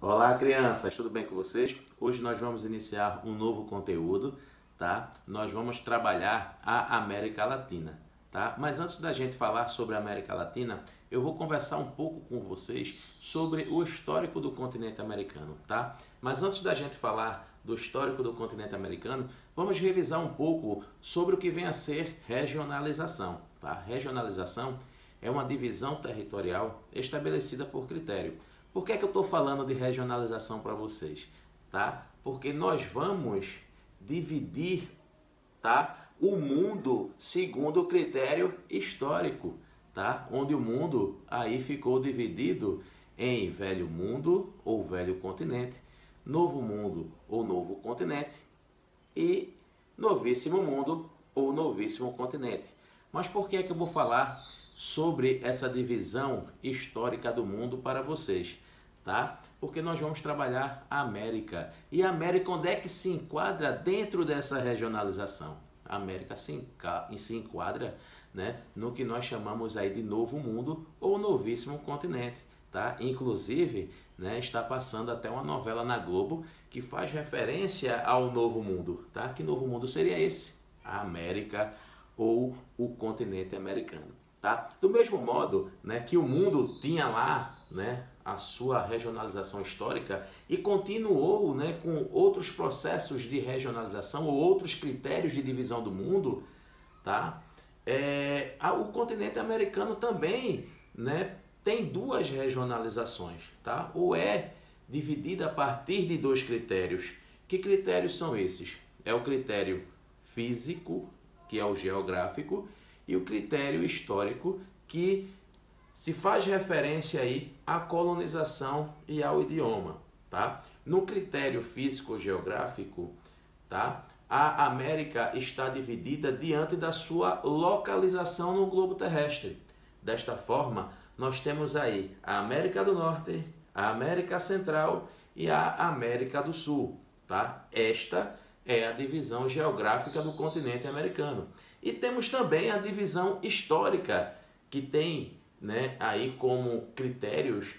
Olá, crianças, tudo bem com vocês? Hoje nós vamos iniciar um novo conteúdo, tá? Nós vamos trabalhar a América Latina, tá? Mas antes da gente falar sobre a América Latina, eu vou conversar um pouco com vocês sobre o histórico do continente americano, tá? Mas antes da gente falar do histórico do continente americano, vamos revisar um pouco sobre o que vem a ser regionalização, tá? Regionalização é uma divisão territorial estabelecida por critério. Por que é que eu estou falando de regionalização para vocês? Tá? Porque nós vamos dividir, tá, o mundo segundo o critério histórico, tá? Onde o mundo aí ficou dividido em velho mundo ou velho continente, novo mundo ou novo continente e novíssimo mundo ou novíssimo continente. Mas por que é que eu vou falar sobre essa divisão histórica do mundo para vocês? Tá? Porque nós vamos trabalhar a América. E a América, onde é que se enquadra dentro dessa regionalização? A América se enquadra, né, no que nós chamamos aí de Novo Mundo ou Novíssimo Continente. Tá? Inclusive, né, está passando até uma novela na Globo que faz referência ao Novo Mundo. Tá? Que Novo Mundo seria esse? A América ou o continente americano. Tá? Do mesmo modo, né, que o mundo tinha lá, né, a sua regionalização histórica e continuou, né, com outros processos de regionalização ou outros critérios de divisão do mundo, tá? O continente americano também, né, tem duas regionalizações, tá? Ou é dividida a partir de dois critérios. Que critérios são esses? É o critério físico, que é o geográfico, e o critério histórico, que se faz referência aí à colonização e ao idioma, tá? No critério físico-geográfico, tá? A América está dividida diante da sua localização no globo terrestre. Desta forma, nós temos aí a América do Norte, a América Central e a América do Sul, tá? Esta é a divisão geográfica do continente americano. E temos também a divisão histórica, que tem, né, aí como critérios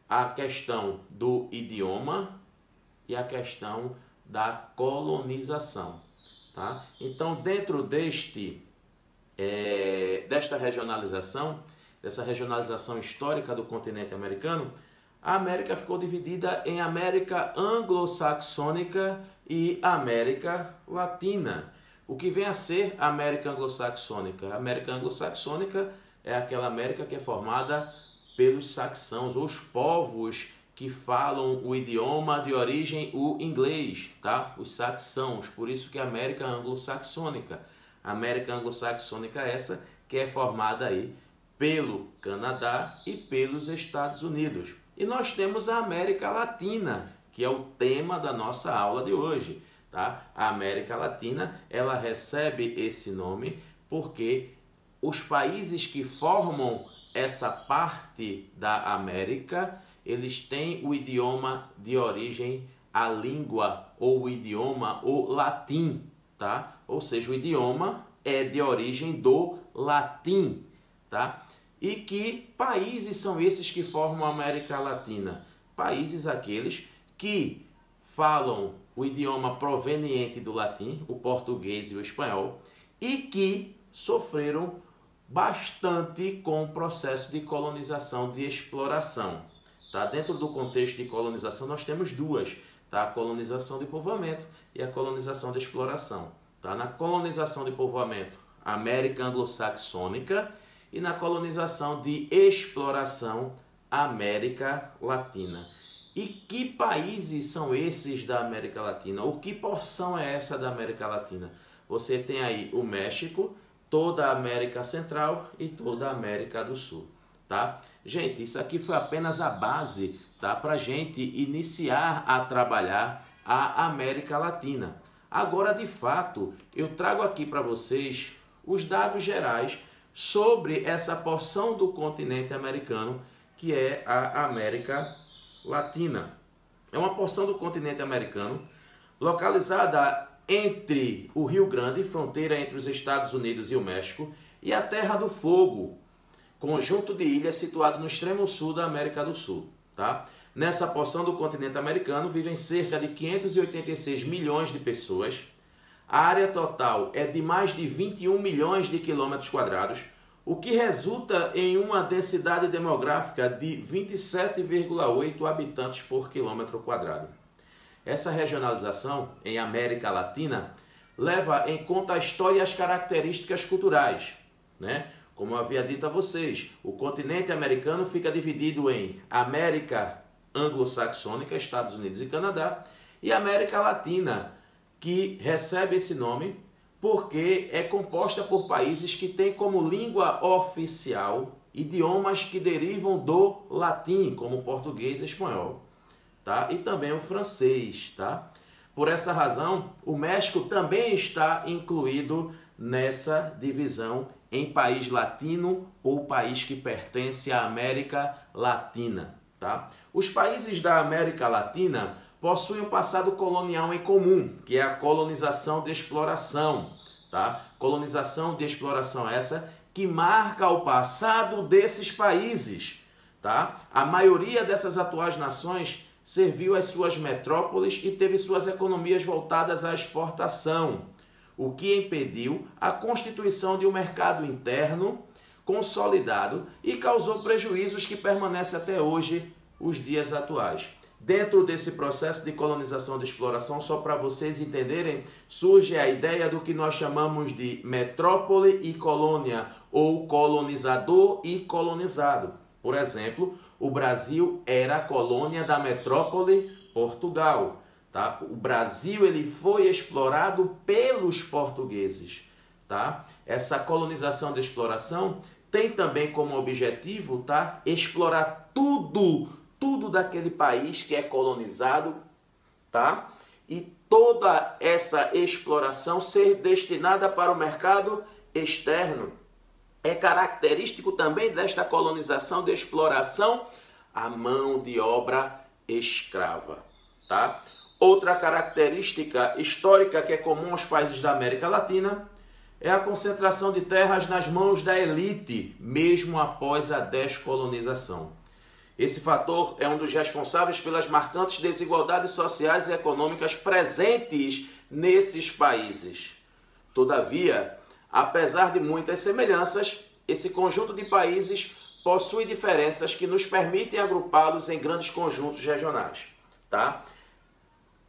a questão do idioma e a questão da colonização. Tá? Então, dentro desta regionalização, dessa regionalização histórica do continente americano, a América ficou dividida em América anglo-saxônica e América Latina. O que vem a ser a América anglo-saxônica? A América anglo-saxônica é aquela América que é formada pelos saxãos, ou os povos que falam o idioma de origem o inglês, tá? Os saxãos, por isso que é a América anglo-saxônica. A América anglo-saxônica é essa que é formada aí pelo Canadá e pelos Estados Unidos. E nós temos a América Latina, que é o tema da nossa aula de hoje. Tá? A América Latina, ela recebe esse nome porque os países que formam essa parte da América, eles têm o idioma de origem, a língua ou o idioma, o latim, tá? Ou seja, o idioma é de origem do latim, tá? E que países são esses que formam a América Latina? Países aqueles que falam o idioma proveniente do latim, o português e o espanhol, e que sofreram bastante com o processo de colonização, de exploração. Tá? Dentro do contexto de colonização, nós temos duas, tá? A colonização de povoamento e a colonização de exploração. Tá? Na colonização de povoamento, América anglo-saxônica, e na colonização de exploração, América Latina. E que países são esses da América Latina? Ou que porção é essa da América Latina? Você tem aí o México, toda a América Central e toda a América do Sul. Tá? Gente, isso aqui foi apenas a base, tá, para a gente iniciar a trabalhar a América Latina. Agora, de fato, eu trago aqui para vocês os dados gerais sobre essa porção do continente americano que é a América Latina. É uma porção do continente americano localizada entre o Rio Grande, fronteira entre os Estados Unidos e o México, e a Terra do Fogo, conjunto de ilhas situado no extremo sul da América do Sul. Tá? Nessa porção do continente americano vivem cerca de 586 milhões de pessoas. A área total é de mais de 21 milhões de quilômetros quadrados, o que resulta em uma densidade demográfica de 27,8 habitantes por quilômetro quadrado. Essa regionalização em América Latina leva em conta a história e as características culturais, né? Como eu havia dito a vocês, o continente americano fica dividido em América anglo-saxônica, Estados Unidos e Canadá, e América Latina, que recebe esse nome porque é composta por países que têm como língua oficial idiomas que derivam do latim, como o português e espanhol, tá? E também o francês, tá? Por essa razão, o México também está incluído nessa divisão em país latino ou país que pertence à América Latina, tá? Os países da América Latina possuem um passado colonial em comum, que é a colonização de exploração, tá? Colonização de exploração essa que marca o passado desses países, tá? A maioria dessas atuais nações serviu as suas metrópoles e teve suas economias voltadas à exportação, o que impediu a constituição de um mercado interno consolidado e causou prejuízos que permanecem até hoje, os dias atuais. Dentro desse processo de colonização de exploração, só para vocês entenderem, surge a ideia do que nós chamamos de metrópole e colônia, ou colonizador e colonizado. Por exemplo, o Brasil era a colônia da metrópole Portugal. Tá? O Brasil ele foi explorado pelos portugueses. Tá? Essa colonização de exploração tem também como objetivo, tá, explorar tudo daquele país que é colonizado, tá? E toda essa exploração ser destinada para o mercado externo. É característico também desta colonização de exploração a mão de obra escrava, tá? Outra característica histórica que é comum aos países da América Latina é a concentração de terras nas mãos da elite, mesmo após a descolonização. Esse fator é um dos responsáveis pelas marcantes desigualdades sociais e econômicas presentes nesses países. Todavia, apesar de muitas semelhanças, esse conjunto de países possui diferenças que nos permitem agrupá-los em grandes conjuntos regionais, tá?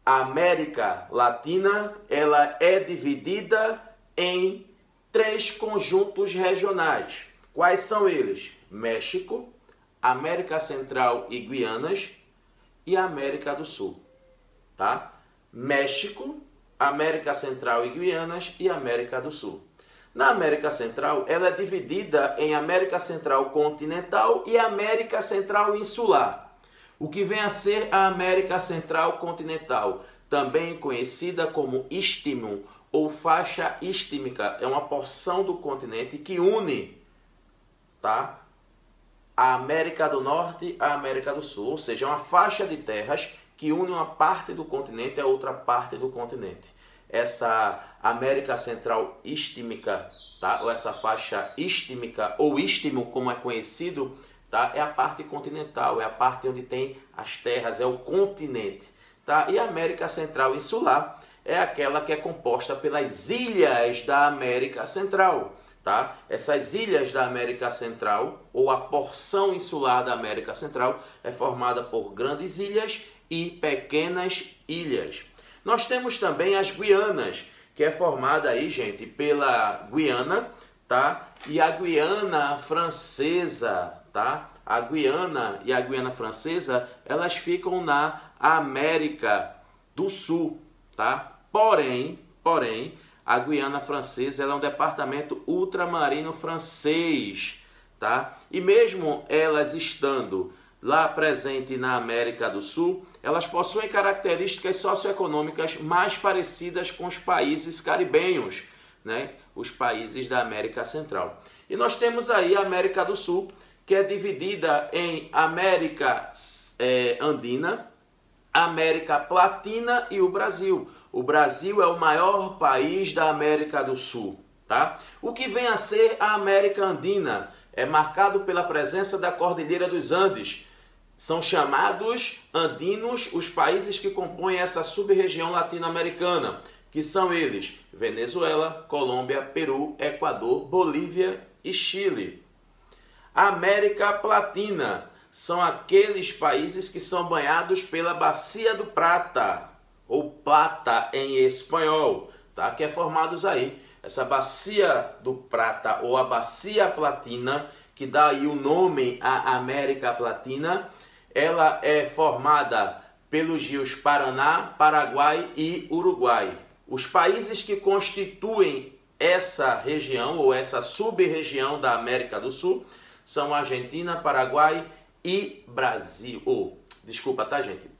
A América Latina, ela é dividida em 3 conjuntos regionais. Quais são eles? México, América Central e Guianas e América do Sul, tá? México, América Central e Guianas e América do Sul. Na América Central, ela é dividida em América Central continental e América Central insular, o que vem a ser a América Central continental, também conhecida como istmo ou faixa istmica. É uma porção do continente que une, tá, a América do Norte à América do Sul, ou seja, é uma faixa de terras que une uma parte do continente a outra parte do continente. Essa América Central istmica, tá? Ou essa faixa istmica, ou istmo como é conhecido, tá? É a parte continental, é a parte onde tem as terras, é o continente, tá? E a América Central insular é aquela que é composta pelas ilhas da América Central, tá? Essas ilhas da América Central, ou a porção insular da América Central, é formada por grandes ilhas e pequenas ilhas. Nós temos também as Guianas, que é formada aí, gente, pela Guiana, tá? E a Guiana Francesa, tá? A Guiana e a Guiana Francesa, elas ficam na América do Sul, tá? Porém, a Guiana Francesa ela é um departamento ultramarino francês, tá? E mesmo elas estando lá presente na América do Sul, elas possuem características socioeconômicas mais parecidas com os países caribenhos, né? Os países da América Central. E nós temos aí a América do Sul, que é dividida em América Andina, América Platina e o Brasil. O Brasil é o maior país da América do Sul, tá? O que vem a ser a América Andina é marcado pela presença da Cordilheira dos Andes, São chamados andinos os países que compõem essa sub-região latino-americana, que são eles: Venezuela, Colômbia, Peru, Equador, Bolívia e Chile. América Latina são aqueles países que são banhados pela Bacia do Prata, ou Plata em espanhol, tá? Que é formados aí. Essa Bacia do Prata ou a Bacia Platina, que dá aí o nome à América Latina, ela é formada pelos rios Paraná, Paraguai e Uruguai. Os países que constituem essa região ou essa sub-região da América do Sul são Argentina, Paraguai e Brasil. Desculpa, tá, gente?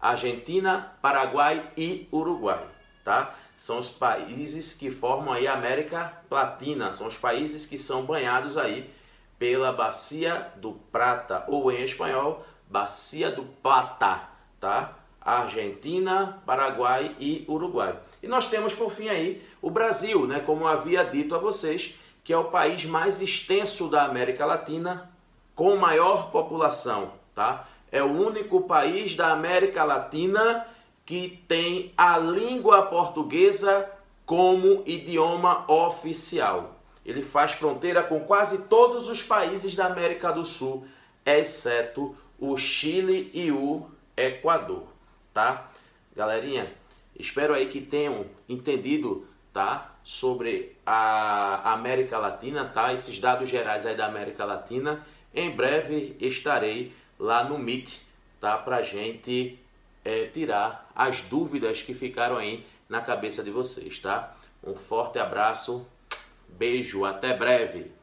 Argentina, Paraguai e Uruguai, tá? São os países que formam aí a América Latina, são os países que são banhados aí pela Bacia do Prata, ou em espanhol, Bacia do Plata, tá? Argentina, Paraguai e Uruguai. E nós temos, por fim, aí o Brasil, né? Como eu havia dito a vocês, que é o país mais extenso da América Latina, com maior população, tá? É o único país da América Latina que tem a língua portuguesa como idioma oficial. Ele faz fronteira com quase todos os países da América do Sul, exceto o Chile e o Equador, tá? Galerinha, espero aí que tenham entendido, tá? Sobre a América Latina, tá? Esses dados gerais aí da América Latina. Em breve estarei lá no Meet, tá? Pra gente tirar as dúvidas que ficaram aí na cabeça de vocês, tá? Um forte abraço, beijo, até breve!